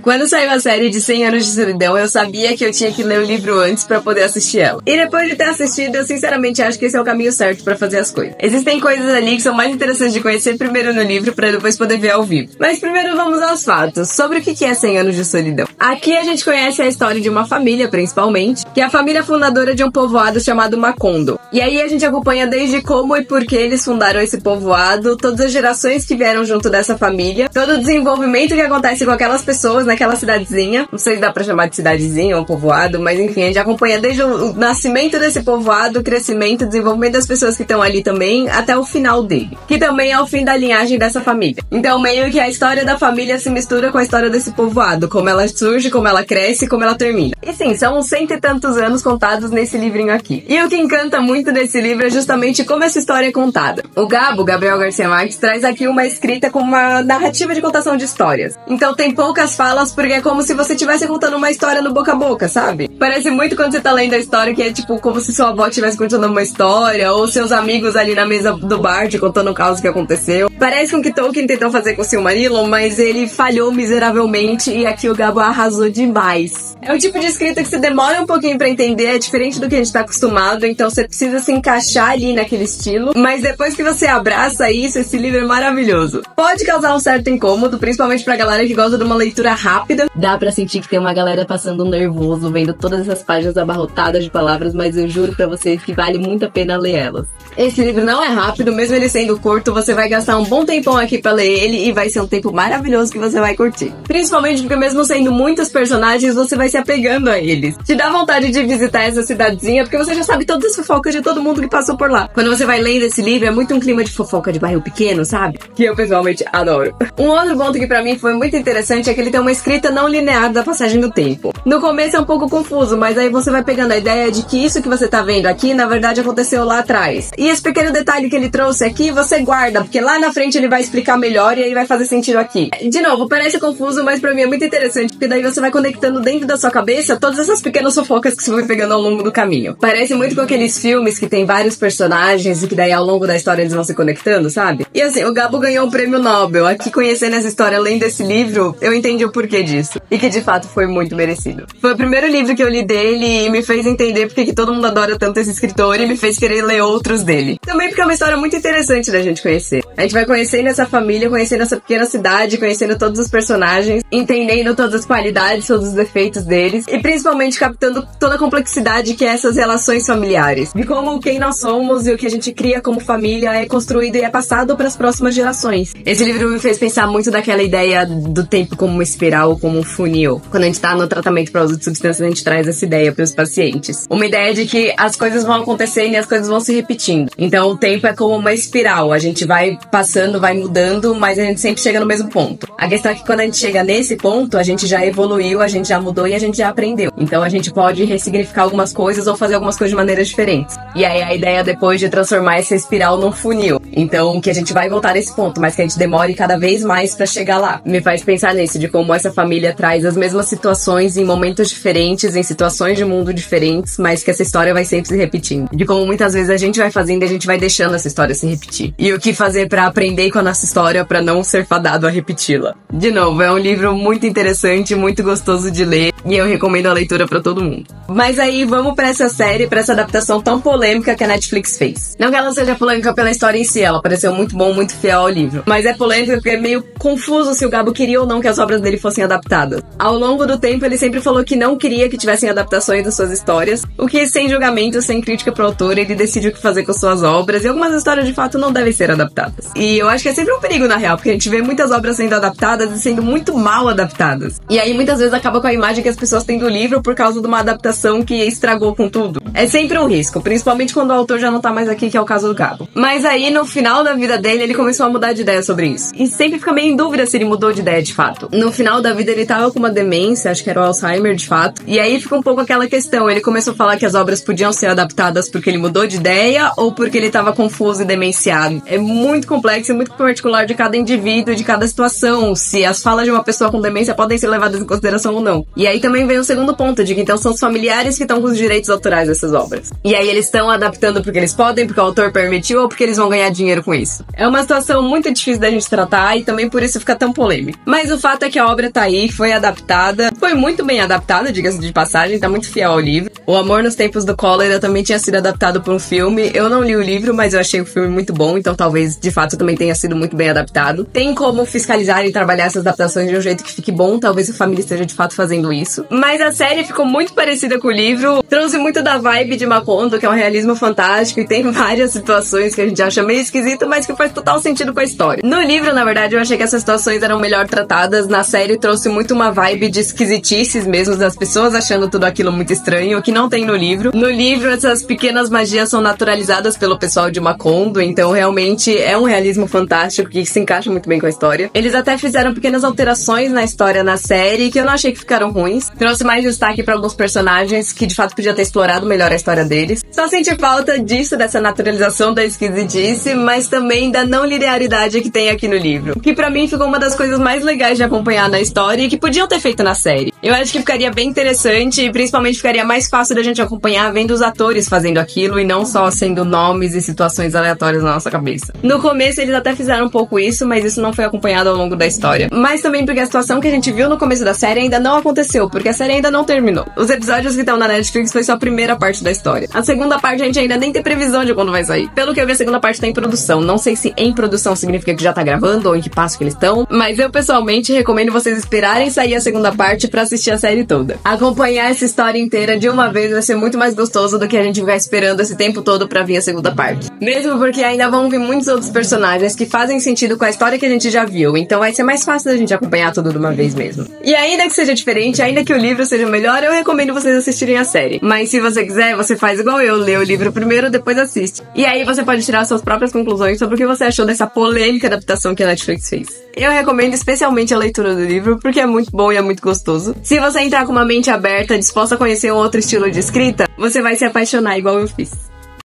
Quando saiu a série de 100 Anos de Solidão, eu sabia que eu tinha que ler o livro antes pra poder assistir ela. E depois de ter assistido, eu sinceramente acho que esse é o caminho certo pra fazer as coisas. Existem coisas ali que são mais interessantes de conhecer primeiro no livro pra depois poder ver ao vivo. Mas primeiro vamos aos fatos. Sobre o que é 100 Anos de Solidão. Aqui a gente conhece a história de uma família, principalmente, que é a família fundadora de um povoado chamado Macondo. E aí a gente acompanha desde como e por que eles fundaram esse povoado, todas as gerações que vieram junto dessa família, todo o desenvolvimento que acontece com aquelas pessoas naquela cidadezinha. Não sei se dá pra chamar de cidadezinha ou povoado, mas enfim, a gente acompanha desde o nascimento desse povoado, o crescimento, o desenvolvimento das pessoas que estão ali também, até o final dele, que também é o fim da linhagem dessa família. Então meio que a história da família se mistura com a história desse povoado, como ela surge, como ela cresce, como ela termina. E sim, são 100 e tantos anos contados nesse livrinho aqui. E o que encanta muito desse livro é justamente como essa história é contada. O Gabriel Garcia Marques, traz aqui uma escrita com uma narrativa de contação de histórias. Então tem poucas falas porque é como se você estivesse contando uma história no boca a boca, sabe? Parece muito quando você tá lendo a história que é tipo como se sua avó estivesse contando uma história, ou seus amigos ali na mesa do bar te contando o caso que aconteceu. Parece com o que Tolkien tentou fazer com o Silmarillion, mas ele falhou miseravelmente e aqui o Gabo arrasou demais. É um tipo de escrita que você demora um pouquinho pra entender, é diferente do que a gente tá acostumado, então você precisa se encaixar ali naquele estilo, mas depois que você abraça isso, esse livro é maravilhoso. Pode causar um certo incômodo, principalmente pra galera que gosta de uma leitura rápida. Dá pra sentir que tem uma galera passando um nervoso, vendo todas essas páginas abarrotadas de palavras, mas eu juro pra vocês que vale muito a pena ler elas. Esse livro não é rápido, mesmo ele sendo curto, você vai gastar um bom tempão aqui pra ler ele e vai ser um tempo maravilhoso que você vai curtir. Principalmente porque mesmo sendo muitos personagens, você vai se apegando a eles. Te dá vontade de visitar essa cidadezinha, porque você já sabe todas as fofocas de todo mundo que passou por lá. Quando você vai lendo esse livro, é muito um clima de fofoca de bairro pequeno, sabe? Que eu pessoalmente adoro. Um outro ponto que pra mim foi muito interessante é que ele tem uma escrita não linear da passagem do tempo. No começo é um pouco confuso, mas aí você vai pegando a ideia de que isso que você tá vendo aqui, na verdade, aconteceu lá atrás. E esse pequeno detalhe que ele trouxe aqui, você guarda, porque lá na frente ele vai explicar melhor e aí vai fazer sentido aqui. De novo, parece confuso, mas pra mim é muito interessante, porque daí você vai conectando dentro da sua cabeça todas essas pequenas fofocas que você vai pegando ao longo do caminho. Parece muito com aqueles filmes que tem vários personagens e que daí ao longo da história eles vão se conectando, sabe? E assim, o Gabo ganhou um prêmio Nobel. Aqui, conhecendo essa história, além desse livro, eu entendi o porquê disso. E que de fato foi muito merecido. Foi o primeiro livro que eu li dele e me fez entender porque que todo mundo adora tanto esse escritor e me fez querer ler outros dele. Também porque é uma história muito interessante da gente conhecer. A gente vai conhecendo essa família, conhecendo essa pequena cidade, conhecendo todos os personagens, entendendo todas as qualidades, todos os defeitos deles e principalmente captando toda a complexidade que é essas relações familiares. De como quem nós somos e o que a gente cria como família é construído e é passado para as próximas gerações. Esse livro me fez pensar muito daquela ideia do tempo como uma espiral, como um funil. Quando a gente tá no tratamento para uso de substâncias, a gente traz essa ideia para os pacientes. Uma ideia de que as coisas vão acontecendo e as coisas vão se repetindo. Então o tempo é como uma espiral. A gente vai passando, vai mudando, mas a gente sempre chega no mesmo ponto. A questão é que quando a gente chega nesse ponto, a gente já evoluiu, a gente já mudou e a gente já aprendeu. Então a gente pode ressignificar algumas coisas ou fazer algumas coisas de maneiras diferentes. E aí a ideia depois de transformar essa espiral num funil. Então que a gente vai voltar nesse ponto, mas que a gente demore cada vez mais pra chegar lá. Me faz pensar nisso, de como essa família traz as mesmas situações em momentos diferentes, em situações de mundo diferentes, mas que essa história vai sempre se repetindo. De como muitas vezes a gente vai fazendo e a gente vai deixando essa história se repetir. E o que fazer pra aprender com a nossa história pra não ser fadado a repeti-la. De novo, é um livro muito interessante, muito gostoso de ler e eu recomendo a leitura pra todo mundo. Mas aí vamos pra essa série, pra essa adaptação tão polêmica que a Netflix fez. Não que ela seja polêmica pela história em si, ela pareceu muito bom, muito fiel ao livro. Mas é polêmica porque é meio confuso se o Gabo queria ou não que as obras dele fossem adaptadas. Ao longo do tempo, ele sempre falou que não queria que tivessem adaptações das suas histórias, o que, sem julgamento, sem crítica pro autor, ele decide o que fazer com suas obras, e algumas histórias de fato não devem ser adaptadas. E eu acho que é sempre um perigo, na real, porque a gente vê muitas obras sendo adaptadas e sendo muito mal adaptadas. E aí muitas vezes acaba com a imagem que as pessoas têm do livro por causa de uma adaptação que estragou com tudo. É sempre um risco, principalmente quando o autor já não tá mais aqui, que é o caso do Gabo. Mas aí, no final da vida dele, ele começou a mudar de ideia sobre isso. E sempre fica meio em dúvida se ele mudou de ideia de fato. No final da vida, ele tava com uma demência, acho que era o Alzheimer de fato. E aí fica um pouco aquela questão, ele começou a falar que as obras podiam ser adaptadas porque ele mudou de ideia ou porque ele tava confuso e demenciado. É muito complexo e muito particular de cada indivíduo, de cada situação, se as falas de uma pessoa com demência podem ser levadas em consideração ou não. E aí também vem o segundo ponto, de que então são os familiares que estão com os direitos autorais dessas obras. E aí eles estão adaptando porque eles podem, porque o autor permitiu ou porque eles vão ganhar dinheiro com isso. É uma situação muito difícil da gente tratar e também por isso fica tão polêmico. Mas o fato é que a obra tá aí, foi adaptada, foi muito bem adaptada, diga-se de passagem, tá muito fiel ao livro. O Amor nos Tempos do Cólera também tinha sido adaptado por um filme. Eu não li o livro, mas eu achei o filme muito bom, então talvez de fato também tenha sido muito bem adaptado. Tem como fiscalizar e trabalhar essas adaptações de um jeito que fique bom, talvez a família esteja de fato fazendo isso. Mas a série ficou muito parecida com o livro, trouxe muito da vibe de Macondo, que é um realismo fantástico e tem várias situações que a gente acha meio esquisito, mas que faz total sentido com a história. No livro, na verdade, eu achei que essas situações eram melhor tratadas. Na série trouxe muito uma vibe de esquisitices mesmo, das pessoas achando tudo aquilo muito estranho, que não tem no livro. No livro, essas pequenas magias são naturalizadas pelo pessoal de Macondo, então realmente é um realismo fantástico que se encaixa muito bem com a história. Eles até fizeram pequenas alterações na história na série, que eu não achei que ficaram ruins. Trouxe mais destaque para alguns personagens que de fato podia ter explorado melhor a história deles. Só senti falta disso, dessa naturalização da esquisitice, mas também da não linearidade que tem aqui no livro, que pra mim ficou uma das coisas mais legais de acompanhar na história e que podiam ter feito na série. Eu acho que ficaria bem interessante e principalmente ficaria mais fácil da gente acompanhar vendo os atores fazendo aquilo e não só sendo nomes e situações aleatórias na nossa cabeça. No começo eles até fizeram um pouco isso, mas isso não foi acompanhado ao longo da história. Mas também porque a situação que a gente viu no começo da série ainda não aconteceu, porque a série ainda não terminou. Os episódios que estão na Netflix foi só a primeira parte da história. A segunda parte a gente ainda nem tem previsão de quando vai sair. Pelo que eu vi, a segunda parte tá em produção. Não sei se em produção significa que já tá gravando ou em que passo que eles estão, mas eu pessoalmente recomendo vocês esperarem sair a segunda parte pra assistir a série toda. Acompanhar essa história inteira de uma vez vai ser muito mais gostoso do que a gente ficar esperando esse tempo todo pra vir a segunda parte. Mesmo porque ainda vão vir muitos outros personagens que fazem sentido com a história que a gente já viu, então vai ser mais fácil da gente acompanhar tudo de uma vez mesmo. E ainda que seja diferente, ainda que o livro seja melhor, eu recomendo vocês assistirem a série. Mas se você quiser, você faz igual eu, lê o livro primeiro, depois assiste. E aí você pode tirar suas próprias conclusões sobre o que você achou dessa polêmica adaptação que a Netflix fez. Eu recomendo especialmente a leitura do livro, porque é muito bom e é muito gostoso. Se você entrar com uma mente aberta, disposta a conhecer um outro estilo de escrita, você vai se apaixonar igual eu fiz.